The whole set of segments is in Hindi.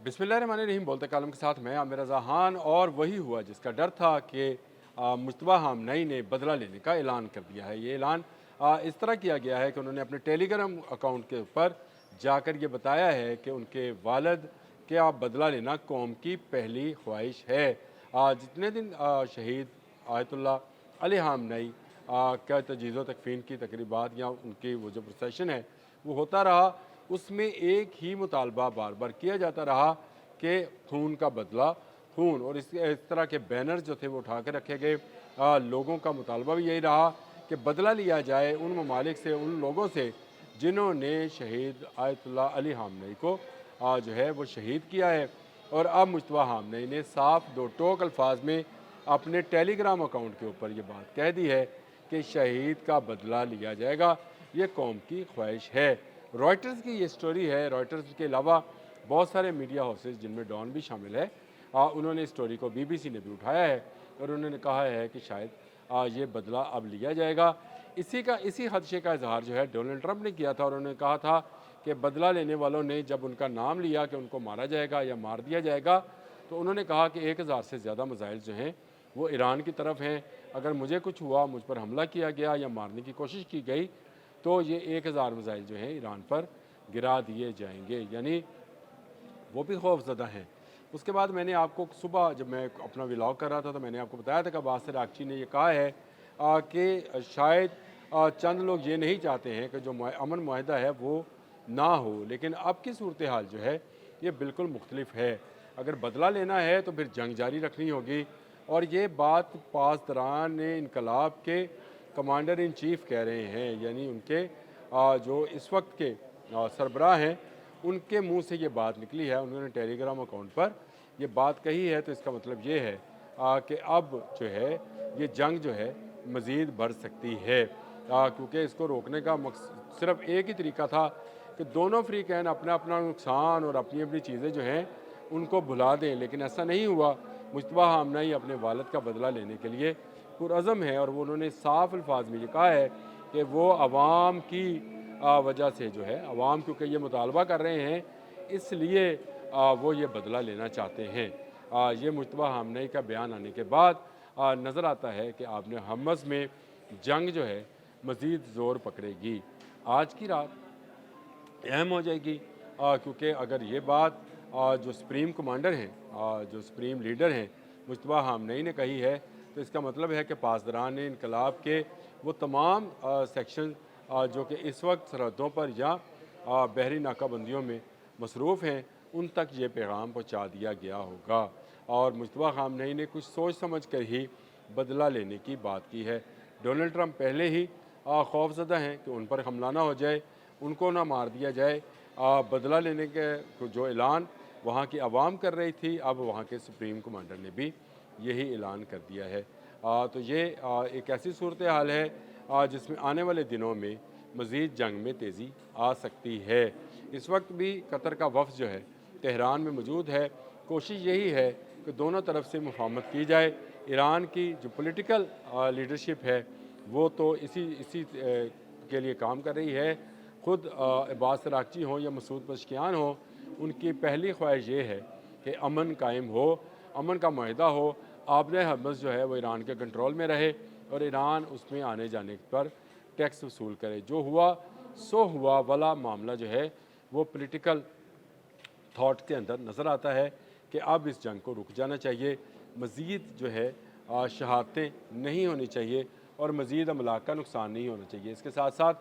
बिस्मिल्लाहिर्रहमानिर्रहीम। बोलते कालम के साथ मैं आमिर रज़ा खान। और वही हुआ जिसका डर था कि मुश्तबा हामनई ने बदला लेने का ऐलान कर दिया है। ये ऐलान इस तरह किया गया है कि उन्होंने अपने टेलीग्राम अकाउंट के ऊपर जाकर ये बताया है कि उनके वालिद के आप बदला लेना कौम की पहली ख्वाहिश है। जितने दिन शहीद आयतुल्ला अली हामनई का तजीज़ व तकफ़ीन की तकरीबात या उनकी वो जो प्रोसेशन है वो होता रहा, उसमें एक ही मुतालबा बार बार किया जाता रहा कि खून का बदला, खून। और इस तरह के बैनर जो थे वो उठा के रखे गए। लोगों का मुतालबा भी यही रहा कि बदला लिया जाए उन ममालिक से, उन लोगों से जिन्होंने शहीद आयतुल्ला अली हामनई को जो है वो शहीद किया है। और अब मुश्तबा हामनई ने साफ दो टोक अल्फाज में अपने टेलीग्राम अकाउंट के ऊपर ये बात कह दी है कि शहीद का बदला लिया जाएगा, ये कौम की ख्वाहिश है। रॉयटर्स की ये स्टोरी है। रॉयटर्स के अलावा बहुत सारे मीडिया हाउसेज जिनमें डॉन भी शामिल है, उन्होंने इस स्टोरी को बीबीसी ने भी उठाया है और उन्होंने कहा है कि शायद ये बदला अब लिया जाएगा। इसी खदशे का इजहार जो है डोनाल्ड ट्रंप ने किया था और उन्होंने कहा था कि बदला लेने वालों ने जब उनका नाम लिया कि उनको मारा जाएगा या मार दिया जाएगा, तो उन्होंने कहा कि 1000 से ज़्यादा मिसाइल जो हैं वो ईरान की तरफ हैं। अगर मुझे कुछ हुआ, मुझ पर हमला किया गया या मारने की कोशिश की गई, तो ये 1000 मिसाइल जो हैं ईरान पर गिरा दिए जाएंगे, यानी वो भी खौफज़दा हैं। उसके बाद मैंने आपको सुबह जब मैं अपना व्लॉग कर रहा था तो मैंने आपको बताया था कि अब्बास अरागची ने ये कहा है कि शायद चंद लोग ये नहीं चाहते हैं कि जो अमन मुआहदा है वो ना हो, लेकिन अब की सूरत हाल जो है ये बिल्कुल मुख्तलिफ है। अगर बदला लेना है तो फिर जंग जारी रखनी होगी। और ये बात पासदारान इनकलाब के कमांडर इन चीफ कह रहे हैं, यानी उनके जो इस वक्त के सरबराह हैं, उनके मुंह से ये बात निकली है। उन्होंने टेलीग्राम अकाउंट पर ये बात कही है। तो इसका मतलब ये है कि अब जो है ये जंग जो है मज़ीद बढ़ सकती है, क्योंकि इसको रोकने का सिर्फ एक ही तरीका था कि दोनों फ़रीक़ैन अपना अपना नुकसान और अपनी अपनी चीज़ें जो हैं उनको भुला दें, लेकिन ऐसा नहीं हुआ। मुश्तबा हामनई अपने वालिद का बदला लेने के लिए पुरअज़म है और वो उन्होंने साफ अल्फाज में ये कहा है कि वो अवाम की वजह से जो है, अवाम क्योंकि ये मुतालबा कर रहे हैं इसलिए वो ये बदला लेना चाहते हैं। ये मुश्तबा हामनई का बयान आने के बाद नज़र आता है कि आपने हमस में जंग जो है मज़ीद ज़ोर पकड़ेगी। आज की रात अहम हो जाएगी, क्योंकि अगर ये बात जो सुप्रीम कमांडर हैं, जो सुप्रीम लीडर हैं मुश्तबा हामनई ने कही है, तो इसका मतलब है कि पासदारान इनकलाब के वो तमाम सेक्शन जो कि इस वक्त सरहदों पर या बहरी नाकाबंदियों में मसरूफ़ हैं, उन तक ये पैगाम पहुँचा दिया गया होगा। और मुश्तबा हामनई ने कुछ सोच समझ कर ही बदला लेने की बात की है। डोनाल्ड ट्रंप पहले ही खौफज़दा हैं कि उन पर हमला ना हो जाए, उनको ना मार दिया जाए। बदला लेने के जो ऐलान वहाँ की आवाम कर रही थी, अब वहाँ के सुप्रीम कमांडर ने भी यही ऐलान कर दिया है। तो ये एक ऐसी सूरत हाल है जिसमें आने वाले दिनों में मज़ीद जंग में तेज़ी आ सकती है। इस वक्त भी कतर का वफ़द जो है तेहरान में मौजूद है। कोशिश यही है कि दोनों तरफ से मुफ़ाहमत की जाए। ईरान की जो पॉलिटिकल लीडरशिप है वो तो इसी इसी के लिए काम कर रही है। ख़ुद अब्बास अरागची हों या मसूद पज़ेश्कियान हों, उनकी पहली ख्वाहिश ये है कि अमन कायम हो, अमन का माहिदा हो, आबने हर्मज़ जो है वो ईरान के कंट्रोल में रहे और ईरान उसमें आने जाने पर टैक्स वसूल करे। जो हुआ सो हुआ वाला मामला जो है वो पॉलिटिकल थाट के अंदर नज़र आता है कि अब इस जंग को रुक जाना चाहिए। मज़ीद जो है शहादतें नहीं होनी चाहिए और मज़ीद अमलाक का नुकसान नहीं होना चाहिए। इसके साथ साथ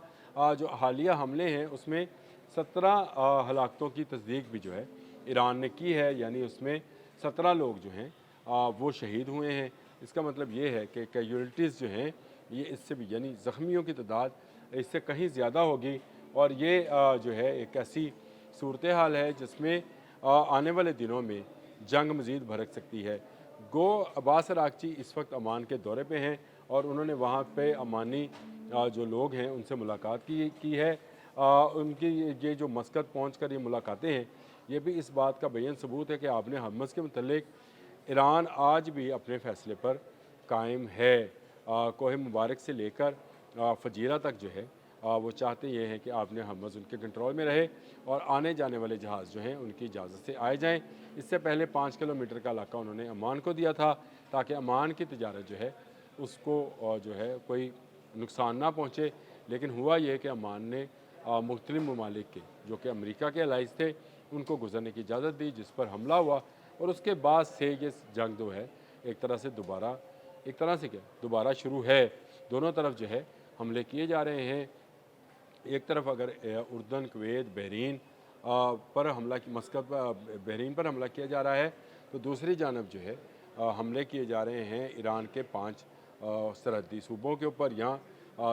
जो हालिया हमले हैं उसमें 17 हलाकतों की तस्दीक भी जो है ईरान ने की है, यानी उसमें 17 लोग जो हैं वो शहीद हुए हैं। इसका मतलब ये है कि कैजुअल्टीज़ जो हैं ये इससे भी, यानी ज़ख्मियों की तादाद इससे कहीं ज़्यादा होगी। और ये जो है एक ऐसी सूरत हाल है जिसमें आने वाले दिनों में जंग मज़ीद भड़क सकती है। गो अब्बास अरागची इस वक्त अमान के दौरे पे हैं और उन्होंने वहाँ पे अमानी जो लोग हैं उनसे मुलाकात की है। उनकी ये जो मस्कत पहुँच कर ये मुलाकातें हैं, ये भी इस बात का बेयन सबूत है कि आपने हमस के मतलब ईरान आज भी अपने फ़ैसले पर कायम है। कोह मुबारक से लेकर फजीरा तक जो है वो चाहते ये हैं कि आपने हमज़ उनके कंट्रोल में रहे और आने जाने वाले जहाज़ जो हैं उनकी इजाज़त से आए जाएँ। इससे पहले 5 किलोमीटर का इलाका उन्होंने अमान को दिया था ताकि अमान की तिजारत जो है उसको जो है कोई नुकसान ना पहुँचे। लेकिन हुआ ये कि अमान ने मुख्तलिफ ममालिक के जो कि अमेरिका के अलाइज़ थे उनको गुजरने की इजाज़त दी, जिस पर हमला हुआ और उसके बाद से ये जंग जो है एक तरह से दोबारा शुरू है। दोनों तरफ जो है हमले किए जा रहे हैं। एक तरफ अगर उर्दन, कुवैत, बहरीन पर हमला मस्कत बहरीन पर हमला किया जा रहा है, तो दूसरी जानब जो है हमले किए जा रहे हैं ईरान के 5 सरहदी सूबों के ऊपर। यहाँ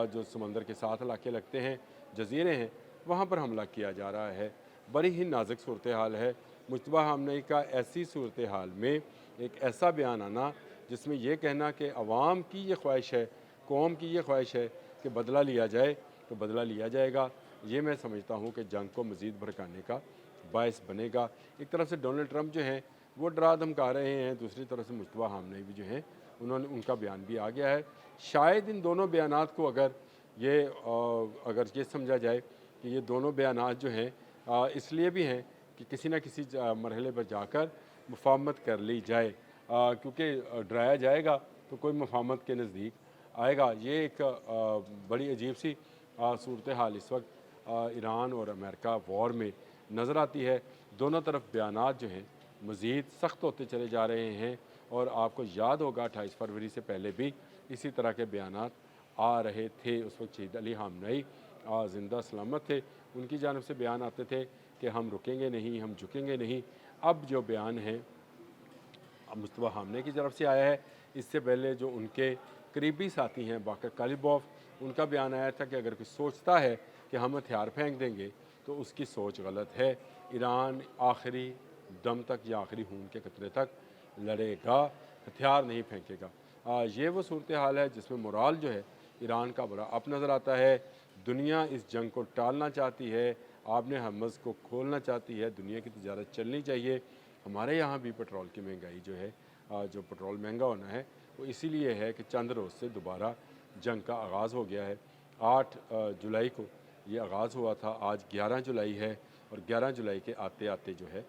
जो समंदर के साथ इलाके लगते हैं, जजीरे हैं, वहाँ पर हमला किया जा रहा है। बड़ी ही नाजुक सूरत हाल है। मुश्तबा हमने का ऐसी सूरत हाल में एक ऐसा बयान आना जिसमें यह कहना कि अवाम की ये ख्वाहिश है, कौम की ये ख्वाहिश है कि बदला लिया जाए, तो बदला लिया जाएगा। ये मैं समझता हूँ कि जंग को मज़ीद भड़काने का बायस बनेगा। एक तरफ से डोनाल्ड ट्रंप जो हैं वो डरा धमका रहे हैं, दूसरी तरफ से मुश्तबा हामने भी जो हैं उनका बयान भी आ गया है। शायद इन दोनों बयानात को अगर ये समझा जाए कि ये दोनों बयानात जो हैं इसलिए भी हैं कि किसी न किसी मरहले पर जाकर मुफाहमत कर ली जाए, क्योंकि डराया जाएगा तो कोई मुफाहमत के नज़दीक आएगा। ये एक बड़ी अजीब सी सूरत हाल इस वक्त ईरान और अमेरिका वॉर में नज़र आती है। दोनों तरफ बयानात जो हैं मज़ीद सख्त होते चले जा रहे हैं और आपको याद होगा 28 फरवरी से पहले भी इसी तरह के बयानात आ रहे थे। उस वक्त शहीद अली खामनेई ज़िंदा सलामत थे, उनकी जानब से बयान आते थे कि हम रुकेंगे नहीं, हम झुकेंगे नहीं। अब जो बयान है मुश्तबा खामनेई की तरफ से आया है, इससे पहले जो उनके करीबी साथी हैं बाकर कालिबॉफ, उनका बयान आया था कि अगर कोई सोचता है कि हम हथियार फेंक देंगे तो उसकी सोच गलत है। ईरान आखिरी दम तक या आखिरी खून के कतरे तक लड़ेगा, हथियार नहीं फेंकेगा। ये वो सूरत हाल है जिसमें मोराल जो है ईरान का बड़ा अप नज़र आता है। दुनिया इस जंग को टालना चाहती है, आपने हमज़ को खोलना चाहती है, दुनिया की तिजारत चलनी चाहिए। हमारे यहाँ भी पेट्रोल की महंगाई जो है, जो पेट्रोल महंगा होना है वो इसीलिए है कि चंद रोज़ से दोबारा जंग का आगाज़ हो गया है। 8 जुलाई को ये आगाज़ हुआ था, आज 11 जुलाई है और 11 जुलाई के आते आते जो है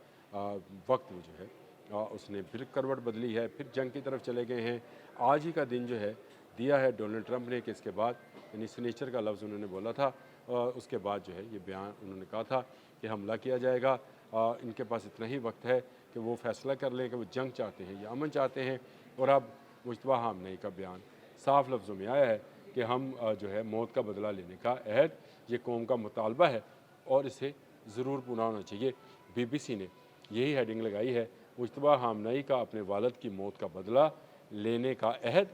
वक्त जो है उसने फिर करवट बदली है, फिर जंग की तरफ चले गए हैं। आज ही का दिन जो है दिया है डोनाल्ड ट्रंप ने कि इसके बाद यानी सिग्नेचर का लफ्ज़ उन्होंने बोला था, उसके बाद जो है ये बयान उन्होंने कहा था कि हमला किया जाएगा। इनके पास इतना ही वक्त है कि वो फैसला कर लें कि वो जंग चाहते हैं या अमन चाहते हैं। और अब मुश्तबा खामनेई का बयान साफ़ लफ्ज़ों में आया है कि हम जो है मौत का बदला लेने का अहद, ये कौम का मुतालबा है और इसे ज़रूर पूरा होना चाहिए। BBC ने यही हेडिंग लगाई है, मुश्तबा खामनेई का अपने वालिद की मौत का बदला लेने का अहद,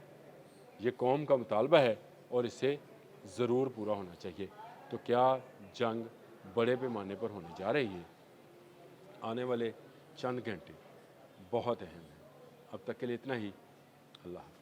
ये कौम का मुतालबा है और इसे ज़रूर पूरा होना चाहिए। तो क्या जंग बड़े पैमाने पर होने जा रही है? आने वाले चंद घंटे बहुत अहम हैं। अब तक के लिए इतना ही। अल्लाह हाफ़िज़।